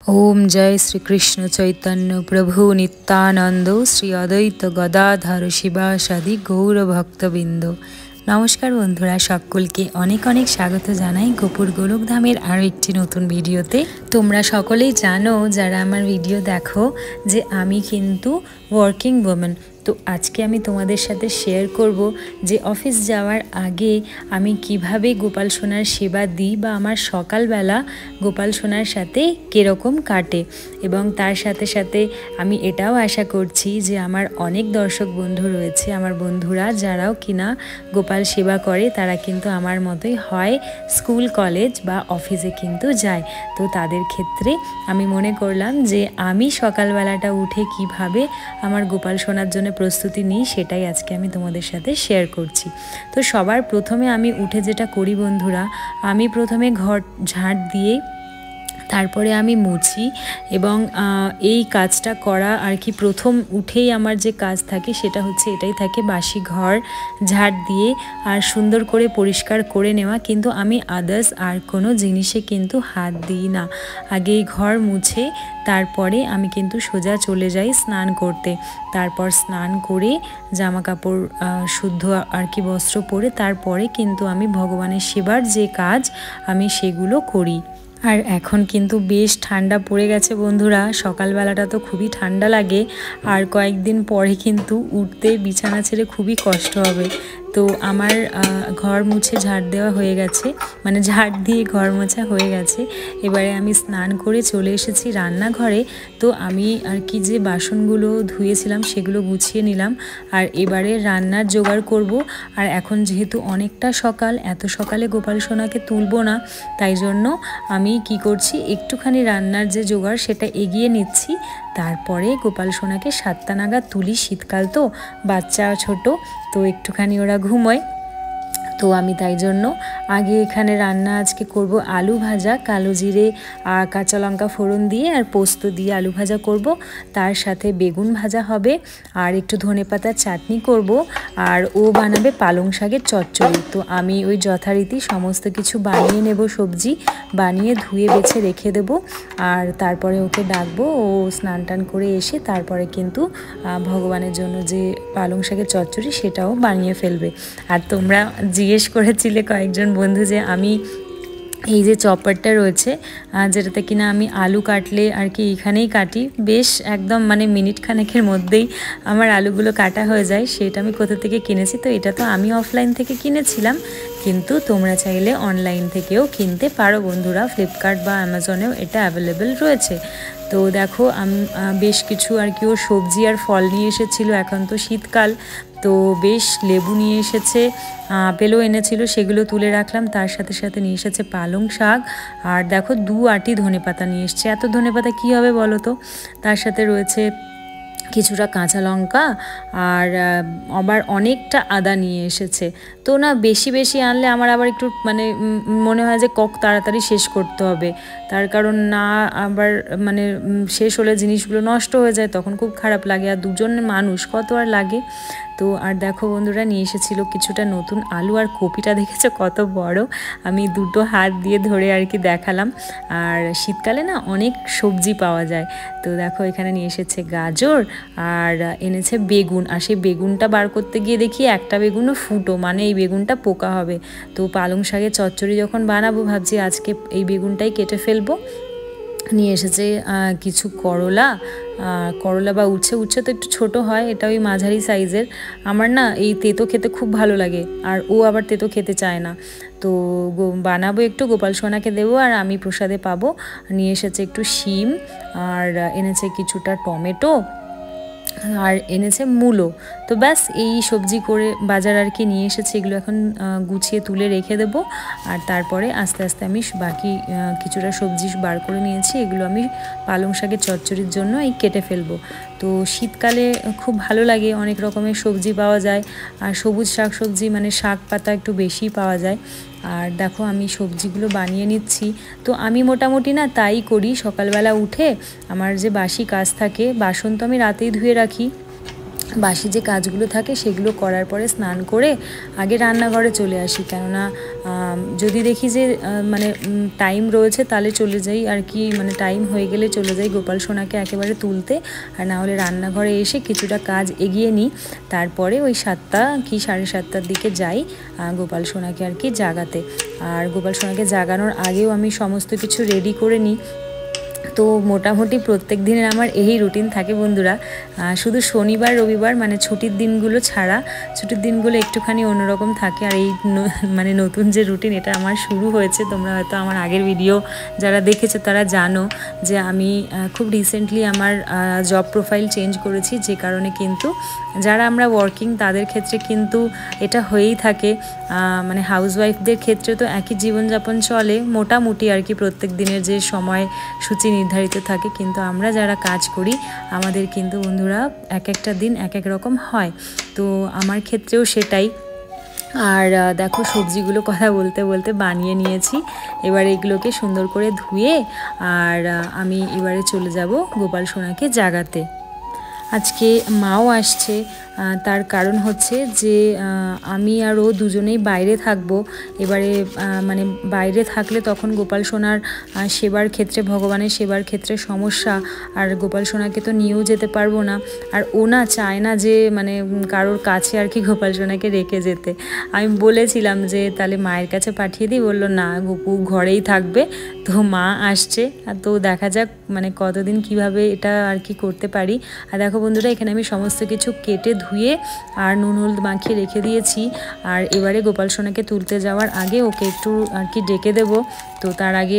ओम जय श्री कृष्ण चैतन्य प्रभु नित्यानंद श्री अद्वैत गदाधर शिवासादि गौर भक्तबिंद। नमस्कार बंधुरा सकलके अनेक अनेक स्वागत जानाई गोपुर गोलकधामेर आरो एकटी नतून भिडियोते। तोमरा सकलेई जानो जारा आमार भिडियो देखो जे आमी किन्तु वर्किंग वुमेन। तो आज के आमी तोमादेर साथे शेयर करब जे अफिस जाওয়ার आगे आमी किभाबे गोपाल सोनार सेवा दी बा आमार सकाल बेला गोपाल सोनार साथे किरकम काटे एबं तार साथे साथे आमी एटाओ आशा करछि जे आमार अनेक दर्शक बंधु रयेछे आमार बंधुरा जाराओ किना गोपाल सेवा करे तारा किन्तु आमार मतोई हय स्कूल कलेज बा अफिसे किन्तु जाय। तो तादेर क्षेत्रे आमी मने करलाम जे आमी सकाल बेलाटा उठे किभाबे आमार गोपाल सोनार जोन्नो प्रस्तुति निई सेटाई आजके आमी तोमादेर साथे शेयर करछि। तो सबार प्रथमे आमी उठे जेटा करी बंधुरा आमी प्रथमे घर झाड़ दिए तारपरे आमी मुछी एबं এই কাজটা করা আর কি প্রথম উঠেই আমার যে কাজ থাকে সেটা হচ্ছে এটাই থাকে বাসি ঘর ঝাড় দিয়ে আর সুন্দর করে পরিষ্কার করে নেওয়া। কিন্তু আমি আদার্স আর কোনো জিনিসে কিন্তু হাত দিই না। আগে ঘর মুছে তারপরে আমি কিন্তু সোজা চলে যাই স্নান করতে। তারপর স্নান করে জামা কাপড় শুদ্ধ আর কি বস্ত্র পরে তারপরে কিন্তু আমি ভগবানের সেবার যে কাজ আমি সেগুলো করি। আর এখন কিন্তু বেশ ঠান্ডা পড়ে গেছে বন্ধুরা, সকালবেলাটা তো খুবই ঠান্ডা লাগে আর কয়েকদিন পরে কিন্তু উঠতে বিছানা ছেড়ে খুবই কষ্ট হবে। তো আমার ঘর মুছে ঝাড় দেওয়া হয়ে গেছে, মানে ঝাড় দিয়ে ঘর মোছা হয়ে গেছে। এবারে আমি স্নান করে চলে এসেছি রান্নাঘরে। তো আমি আর কি যে বাসনগুলো ধুয়েছিলাম সেগুলো গুছিয়ে নিলাম আর এবারে রান্নার জোগাড় করব। আর এখন যেহেতু অনেকটা সকাল, এত সকালে গোপাল সোনাকে তুলবো না, তাই জন্য আমি কি করছি একটুখানি রান্নার যে জোগাড় সেটা এগিয়ে নিচ্ছি। তারপরে গোপাল সোনাকে 7টা নাগাদ তুলি, শীতকাল তো বাচ্চা ছোট, তো একটুখানি ওরা ঘুমোয়। তো আমি তাই জন্য আগে এখানে রান্না আজকে করব আলু ভাজা, কালো জিরে আর কাঁচা লঙ্কা ফোড়ন দিয়ে আর পোস্ত দিয়ে আলু ভাজা করব। তার সাথে বেগুন ভাজা হবে আর একটু ধনেপাতার চাটনি করব আর ও বানাবে পালং শাকের চচ্চড়ি। তো আমি ওই যথারীতি সমস্ত কিছু বানিয়ে নেব, সবজি বানিয়ে ধুয়ে বেছে রেখে দেব আর তারপরে ওকে ডাকবো। ও স্নান টান করে এসে তারপরে কিন্তু ভগবানের জন্য যে পালং শাকের চচ্চড়ি সেটাও বানিয়ে ফেলবে। আর তোমরা জিজ্ঞেস করেছিলে কয়েকজন বন্ধু যে আমি এই যে চপারটা রয়েছে যেটাতে কিনা আমি আলু কাটলে আর কি এখানেই কাটি, বেশ একদম মানে মিনিট খানেকের মধ্যেই আমার আলুগুলো কাটা হয়ে যায়, সেটা আমি কোথা থেকে কিনেছি। তো এটা তো আমি অফলাইন থেকে কিনেছিলাম, কিন্তু তোমরা চাইলে অনলাইন থেকেও কিনতে পারো বন্ধুরা, ফ্লিপকার্ট বা অ্যামাজনেও এটা অ্যাভেলেবেল রয়েছে। তো দেখো আমি বেশ কিছু আর কি ও সবজি আর ফল নিয়ে এসেছিলো, এখন তো শীতকাল, তো বেশ লেবু নিয়ে এসেছে, আপেলও এনেছিল, সেগুলো তুলে রাখলাম। তার সাথে সাথে নিয়ে এসেছে পালং শাক আর দেখো 2 আঁটি ধনেপাতা নিয়ে এসছে। এত ধনেপাতা কী হবে বলো তো। তার সাথে রয়েছে কিছুটা কাঁচা লঙ্কা আর আবার অনেকটা আদা নিয়ে এসেছে। তো না বেশি বেশি আনলে আমার আবার একটু মানে মনে হয় যে তাড়াতাড়ি শেষ করতে হবে, তার কারণ না আবার মানে শেষ হলে জিনিসগুলো নষ্ট হয়ে যায়, তখন খুব খারাপ লাগে, আর দুজন মানুষ কত আর লাগে। তো আর দেখো বন্ধুরা নিয়ে এসেছিলো কিছুটা নতুন আলু আর কপিটা দেখেছো কত বড়, আমি দুটো হাত দিয়ে ধরে আর কি দেখালাম। আর শীতকালে না অনেক সবজি পাওয়া যায়। তো দেখো এখানে নিয়ে এসেছে গাজর আর এনেছে বেগুন, আর সেই বেগুনটা বার করতে গিয়ে দেখি একটা বেগুনও ফুটো, মানে এই বেগুনটা পোকা হবে। তো পালং শাকের চচ্চড়ি যখন বানাবো ভাবছি আজকে এই বেগুনটাই কেটে ফেলবো। নিয়ে এসেছে কিছু করলা বা উচ্ছে তো একটু ছোট হয়, এটা ওই মাঝারি সাইজের। আমার না এই তেতো খেতে খুব ভালো লাগে আর ও আবার তেতো খেতে চায় না, তো বানাবো একটু গোপাল সোনাকে দেবো আর আমি প্রসাদে পাবো। নিয়ে এসেছে একটু শিম আর এনেছে কিছুটা টমেটো আর এনেছে মূলো। তো ব্যাস এই সবজি করে বাজার আর কি নিয়ে এসেছে, এগুলো এখন গুছিয়ে তুলে রেখে দেব। আর তারপরে আস্তে আস্তে আমি বাকি কিছুটা সবজি বার করে নিয়েছি, এগুলো আমি পালং শাকের চচ্চড়ির জন্য এই কেটে ফেলবো। তো শীতকালে খুব ভালো লাগে, অনেক রকমের সবজি পাওয়া যায় আর সবুজ শাক সবজি মানে শাক পাতা একটু বেশি পাওয়া যায়। আর দেখো আমি সবজিগুলো বানিয়ে নিচ্ছি। তো আমি মোটামুটি না তাই করি, সকালবেলা উঠে আমার যে বাসি কাজ থাকে, বাসন তো আমি রাতেই ধুয়ে রাখি, বাসি যে কাজগুলো থাকে সেগুলো করার পরে স্নান করে আগে রান্নাঘরে চলে আসি। কেননা যদি দেখি যে মানে টাইম রয়েছে তাহলে চলে যাই আর কি, মানে টাইম হয়ে গেলে চলে যাই গোপাল সোনাকে একেবারে তুলতে, আর না হলে রান্নাঘরে এসে কিছুটা কাজ এগিয়ে নিই। তারপরে ওই 7টা কি 7:30টার দিকে যাই গোপাল সোনাকে আর কি জাগাতে। আর গোপাল সোনাকে জাগানোর আগেও আমি সমস্ত কিছু রেডি করে নিই। তো মোটামুটি প্রত্যেক দিনের আমার এই রুটিন থাকে বন্ধুরা। শুধু শনিবার রবিবার মানে ছুটির দিনগুলো ছাড়া, ছুটির দিনগুলো একটুখানি অন্যরকম থাকে। আর এই মানে নতুন যে রুটিন এটা আমার শুরু হয়েছে, তোমরা হয়তো আমার আগের ভিডিও যারা দেখেছো তারা জানো যে আমি খুব রিসেন্টলি আমার জব প্রোফাইল চেঞ্জ করেছি, যে কারণে কিন্তু যারা আমরা ওয়ার্কিং তাদের ক্ষেত্রে কিন্তু এটা হয়েই থাকে। মানে হাউসওয়াইফদের ক্ষেত্রে তো একই জীবনযাপন চলে মোটামুটি আর কি, প্রত্যেক দিনের যে সময় সূচি নির্ধারিত থাকে, কিন্তু আমরা যারা কাজ করি আমাদের কিন্তু বন্ধুরা এক একটা দিন এক এক রকম হয়। তো আমার ক্ষেত্রেও সেটাই। আর দেখো সবজিগুলো কথা বলতে বলতে বানিয়ে নিয়েছি। এবার এগুলোকে সুন্দর করে ধুয়ে আর আমি এবারে চলে যাব গোপাল সোনাকে জাগাতে। আজকে মাও আসছে, তার কারণ হচ্ছে যে আমি আর ও দুজনেই বাইরে থাকবো। এবারে মানে বাইরে থাকলে তখন গোপাল সোনার সেবার ক্ষেত্রে, ভগবানের সেবার ক্ষেত্রে সমস্যা, আর গোপাল সোনাকে তো নিয়েও যেতে পারবো না। আর ও না চায় না যে মানে কারোর কাছে আর কি গোপাল সোনাকে রেখে যেতে। আমি বলেছিলাম যে তাহলে মায়ের কাছে পাঠিয়ে দিই, বললো না গোপু ঘরেই থাকবে। তো মা আসছে, আর তো দেখা যাক মানে কতদিন কিভাবে এটা আর কি করতে পারি। আর দেখো বন্ধুরা এখানে আমি সমস্ত কিছু কেটে ধুয়ে আর নুন হলুদ মাখিয়ে রেখে দিয়েছি। আর এবারে গোপাল সোনাকে তুলতে যাওয়ার আগে ওকে একটু আর কি ডেকে দেবো। তো তার আগে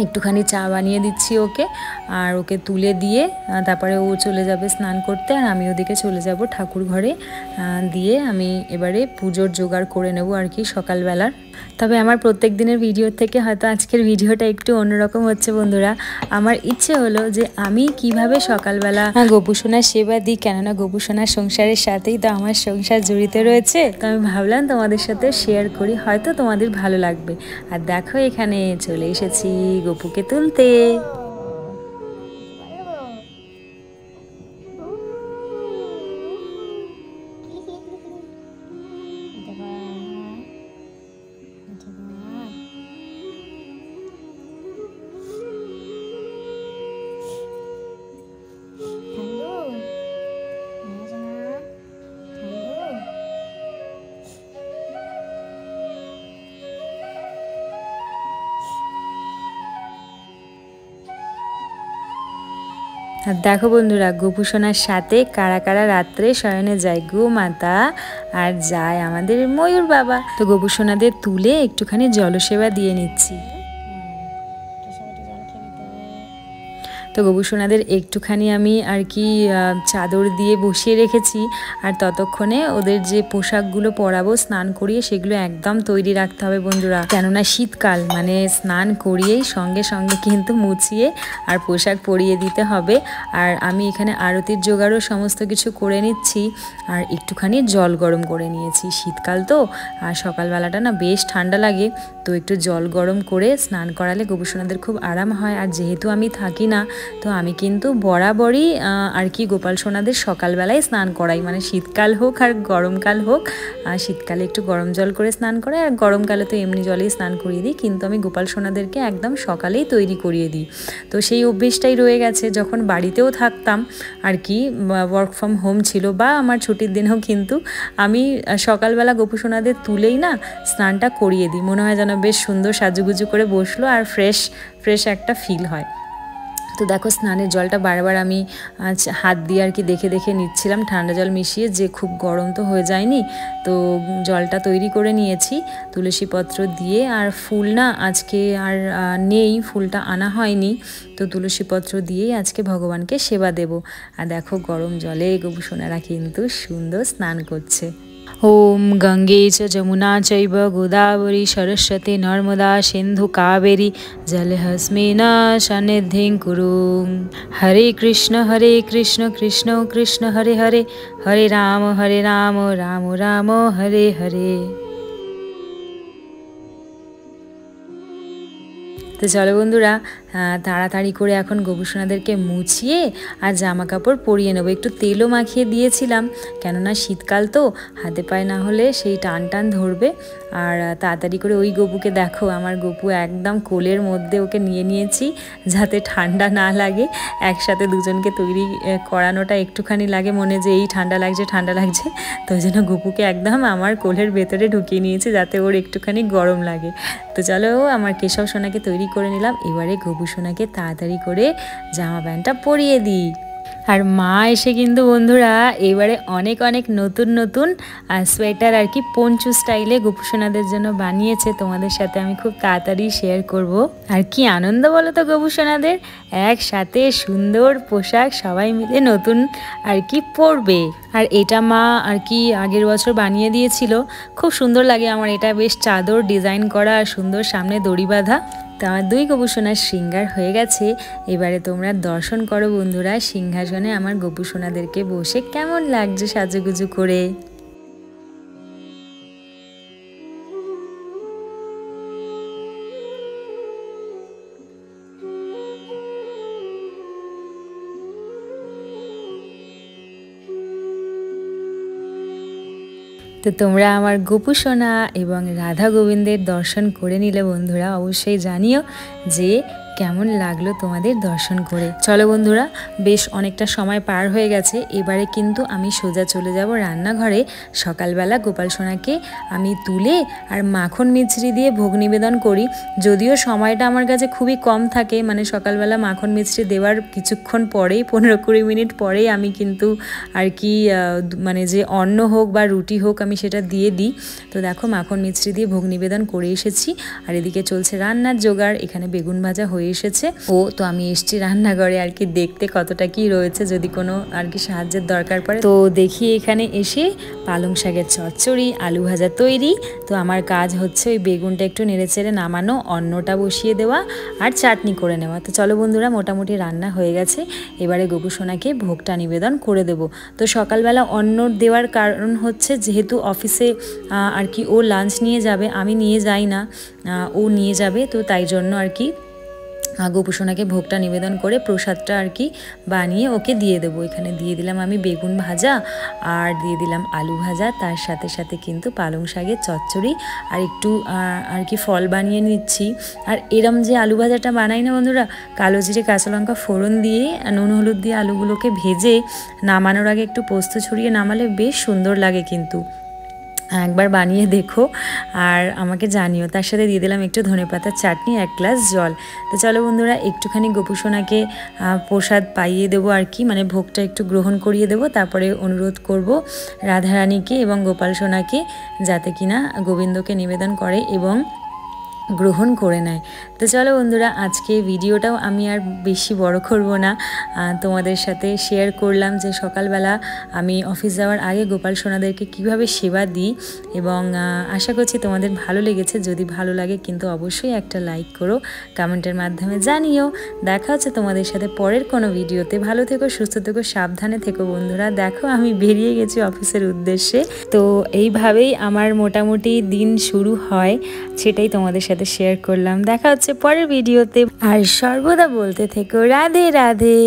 একটুখানি চা বানিয়ে দিচ্ছি ওকে, আর ওকে তুলে দিয়ে তারপরে ও চলে যাবে স্নান করতে, আর আমি ওদিকে চলে যাব ঠাকুর ঘরে। দিয়ে আমি এবারে পুজোর জোগাড় করে নেব আর কি সকালবেলার। তবে আমার প্রত্যেক দিনের ভিডিও থেকে হয়তো আজকের ভিডিওটা একটু অন্যরকম হচ্ছে বন্ধুরা। আমার ইচ্ছে হলো যে আমি কিভাবে সকালবেলা গোপুসোনার সেবা দিই, কেননা গোপুসোনার সংসারের সাথেই তো আমার সংসার জড়িত রয়েছে। তো আমি ভাবলাম তোমাদের সাথে শেয়ার করি, হয়তো তোমাদের ভালো লাগবে। আর দেখো এখানে চলে এসেছি গপুকে তুলতে। আর দেখো বন্ধুরা গোপুসোনার সাথে কারা কারা রাত্রে শয়নে যায়, গো মাতা আর যায় আমাদের ময়ূর বাবা। তো গোপুসোনাদের তুলে একটুখানি জলসেবা দিয়ে নিচ্ছি। তো গোপুসোনাদের একটুখানি আমি আর কি চাদর দিয়ে বসিয়ে রেখেছি, আর ততক্ষণে ওদের যে পোশাকগুলো পরাবো স্নান করিয়ে সেগুলো একদম তৈরি রাখতে হবে বন্ধুরা। কেননা শীতকাল মানে স্নান করিয়েই সঙ্গে সঙ্গে কিন্তু মুছিয়ে আর পোশাক পরিয়ে দিতে হবে। আর আমি এখানে আরতির জোগাড়ও সমস্ত কিছু করে নিচ্ছি, আর একটুখানি জল গরম করে নিয়েছি। শীতকাল তো, আর সকালবেলাটা না বেশ ঠান্ডা লাগে, তো একটু জল গরম করে স্নান করালে গোপুসোনাদের খুব আরাম হয়। আর যেহেতু আমি থাকি না, তো আমি কিন্তু বরাবরই আর কি গোপাল সোনাদের সকালবেলায় স্নান করাই, মানে শীতকাল হোক আর গরমকাল হোক। শীতকালে একটু গরম জল করে স্নান করে, আর গরমকালে তো এমনি জলেই স্নান করিয়ে দিই, কিন্তু আমি গোপাল সোনাদেরকে একদম সকালেই তৈরি করিয়ে দিই। তো সেই অভ্যেসটাই রয়ে গেছে। যখন বাড়িতেও থাকতাম আর কি, ওয়ার্ক ফ্রম হোম ছিল বা আমার ছুটির দিনেও কিন্তু আমি সকালবেলা গোপু সোনাদের তুলেই না স্নানটা করিয়ে দিই। মনে হয় যেন বেশ সুন্দর সাজুগুজু করে বসলো, আর ফ্রেশ একটা ফিল হয়। তো দেখো স্নানের জলটা বারবার আমি হাত দিয়ে আর কি দেখে দেখে নিচ্ছিলাম, ঠান্ডা জল মিশিয়ে, যে খুব গরম তো হয়ে যায়নি। তো জলটা তৈরি করে নিয়েছি তুলসী পত্র দিয়ে। আর ফুল না আজকে আর নেই, ফুলটা আনা হয়নি, তো তুলসী পত্র দিয়েই আজকে ভগবানকে সেবা দেব। আর দেখো গরম জলে গোপুসোনারা কিন্তু সুন্দর স্নান করছে। ওম গঙ্গে চ যমুনা চৈব গোদাবরী সরস্বতী নর্মদা সিন্ধু কাবেরী জলহস্মিন সন্নিধিং কুরু। হরে কৃষ্ণ কৃষ্ণ কৃষ্ণ হরে হরে, হরে রাম রাম রাম হরে হরে। তো চলো বন্ধুরা, তাড়াতাড়ি করে এখন গোপুসোনাদেরকে মুছিয়ে আর জামা কাপড় পরিয়ে নেবো। একটু তেলও মাখিয়ে দিয়েছিলাম, কেননা শীতকাল তো হাতে পায়ে না হলে সেই টান টান ধরবে। আর তাড়াতাড়ি করে ওই গপুকে দেখো, আমার গপু একদম কোলের মধ্যে ওকে নিয়ে নিয়েছি যাতে ঠান্ডা না লাগে। একসাথে দুজনকে তৈরি করানোটা একটুখানি লাগে মনে যে এই ঠান্ডা লাগছে ঠান্ডা লাগছে, তো ওই জন্য গপুকে একদম আমার কোলের ভেতরে ঢুকিয়ে নিয়েছি যাতে ওর একটুখানি গরম লাগে। তো চলো আমার কেশব সোনাকে তৈরি করে নিলাম, এবারে গপু সোনাকে তাড়াতাড়ি করে জামা প্যান্টটা পরিয়ে দিই। আর মা এসে কিন্তু বন্ধুরা এবারে অনেক অনেক নতুন নতুন সোয়েটার আর কি পঞ্চু স্টাইলে গোপুসোনাদের জন্য বানিয়েছে, তোমাদের সাথে আমি খুব তাড়াতাড়ি শেয়ার করব। আর কি আনন্দ বলো তো গোপুসোনাদের, একসাথে সুন্দর পোশাক সবাই মিলে নতুন আর কি পরবে। আর এটা মা আর কি আগের বছর বানিয়ে দিয়েছিল, খুব সুন্দর লাগে আমার এটা, বেশ চাদর ডিজাইন করা আর সুন্দর সামনে দড়ি বাঁধা। তো আমার দুই গোপুসোনার শৃঙ্গার হয়ে গেছে, এবারে তোমরা দর্শন করো বন্ধুরা সিংহাসনে আমার গোপুসোনাদেরকে বসে কেমন লাগছে সাজুগুজু করে। তো তোমরা আমার গোপুসোনা এবং রাধা গোবিন্দের দর্শন করে নিলে বন্ধুরা অবশ্যই জানিও যে কেমন লাগলো তোমাদের দর্শন করে। চলো বন্ধুরা, বেশ অনেকটা সময় পার হয়ে গেছে, এবারে কিন্তু আমি সোজা চলে যাব রান্নাঘরে। সকালবেলা গোপাল সোনাকে আমি তুলে আর মাখন মিছরি দিয়ে ভোগ নিবেদন করি, যদিও সময়টা আমার কাছে খুবই কম থাকে, মানে সকালবেলা মাখন মিছরি দেওয়ার কিছুক্ষণ পরেই 15-20 মিনিট পরেই আমি কিন্তু আর কি মানে যে অন্ন হোক বা রুটি হোক আমি সেটা দিয়ে দিই। তো দেখো মাখন মিছরি দিয়ে ভোগ নিবেদন করে এসেছি, আর এদিকে চলছে রান্নার জোগাড়। এখানে বেগুন ভাজা হয়ে এসেছে, তো আমি এসছি রান্নাঘরে আর কি দেখতে কতটা কি রয়েছে, যদি কোনো আর কি সাহায্যের দরকার পড়ে। তো দেখি এখানে এসে পালং শাকের চচ্চড়ি, আলু ভাজা তৈরি। তো আমার কাজ হচ্ছে ওই বেগুনটা একটু নেড়েচেড়ে নামানো, অন্নটা বসিয়ে দেওয়া আর চাটনি করে নেওয়া। তো চলো বন্ধুরা, মোটামুটি রান্না হয়ে গেছে, এবারে গোপুসোনাকে ভোগটা নিবেদন করে দেব। তো সকালবেলা অন্ন দেওয়ার কারণ হচ্ছে যেহেতু অফিসে আর কি ও লাঞ্চ নিয়ে যাবে, আমি নিয়ে যাই না, ও নিয়ে যাবে, তো তাই জন্য আর কি গোপুসোনাকে ভোগটা নিবেদন করে প্রসাদটা আর কি বানিয়ে ওকে দিয়ে দেবো। এখানে দিয়ে দিলাম আমি বেগুন ভাজা আর দিয়ে দিলাম আলু ভাজা, তার সাথে সাথে কিন্তু পালং শাকের চচ্চড়ি আর একটু আর কি ফল বানিয়ে নিচ্ছি। আর এরম যে আলু ভাজাটা বানাই না বন্ধুরা, কালো জিরে কাঁচা লঙ্কা ফোড়ন দিয়ে নুন হলুদ দিয়ে আলুগুলোকে ভেজে নামানোর আগে একটু পোস্ত ছড়িয়ে নামালে বেশ সুন্দর লাগে, কিন্তু একবার বানিয়ে দেখো আর আমাকে জানিও। তার সাথে দিয়ে দিলাম একটু ধনেপাতার চাটনি, 1 গ্লাস জল। তো চলো বন্ধুরা, একটুখানি গোপুসোনাকে প্রসাদ পাইয়ে দেবো আর কি, মানে ভোগটা একটু গ্রহণ করিয়ে দেবো। তারপরে অনুরোধ করব রাধারানীকে এবং গোপাল সোনাকে যাতে কিনা গোবিন্দকে নিবেদন করে এবং গ্রহণ করে নেয়। তো চলো বন্ধুরা, আজকে ভিডিওটাও আমি আর বেশি বড় করব না, তোমাদের সাথে শেয়ার করলাম যে সকালবেলা আমি অফিস যাওয়ার আগে গোপাল সোনাদেরকে কিভাবে সেবা দিই, এবং আশা করছি তোমাদের ভালো লেগেছে। যদি ভালো লাগে কিন্তু অবশ্যই একটা লাইক করো, কমেন্টের মাধ্যমে জানিও। দেখা হচ্ছে তোমাদের সাথে পরের কোনো ভিডিওতে। ভালো থেকো, সুস্থ থেকো, সাবধানে থেকো বন্ধুরা। দেখো আমি বেরিয়ে গেছি অফিসের উদ্দেশ্যে। তো এইভাবেই আমার মোটামুটি দিন শুরু হয়, সেটাই তোমাদের সাথে শেয়ার করলাম। দেখা হচ্ছে পরের ভিডিওতে, আর সর্বদা বলতে থেকো রাধে রাধে।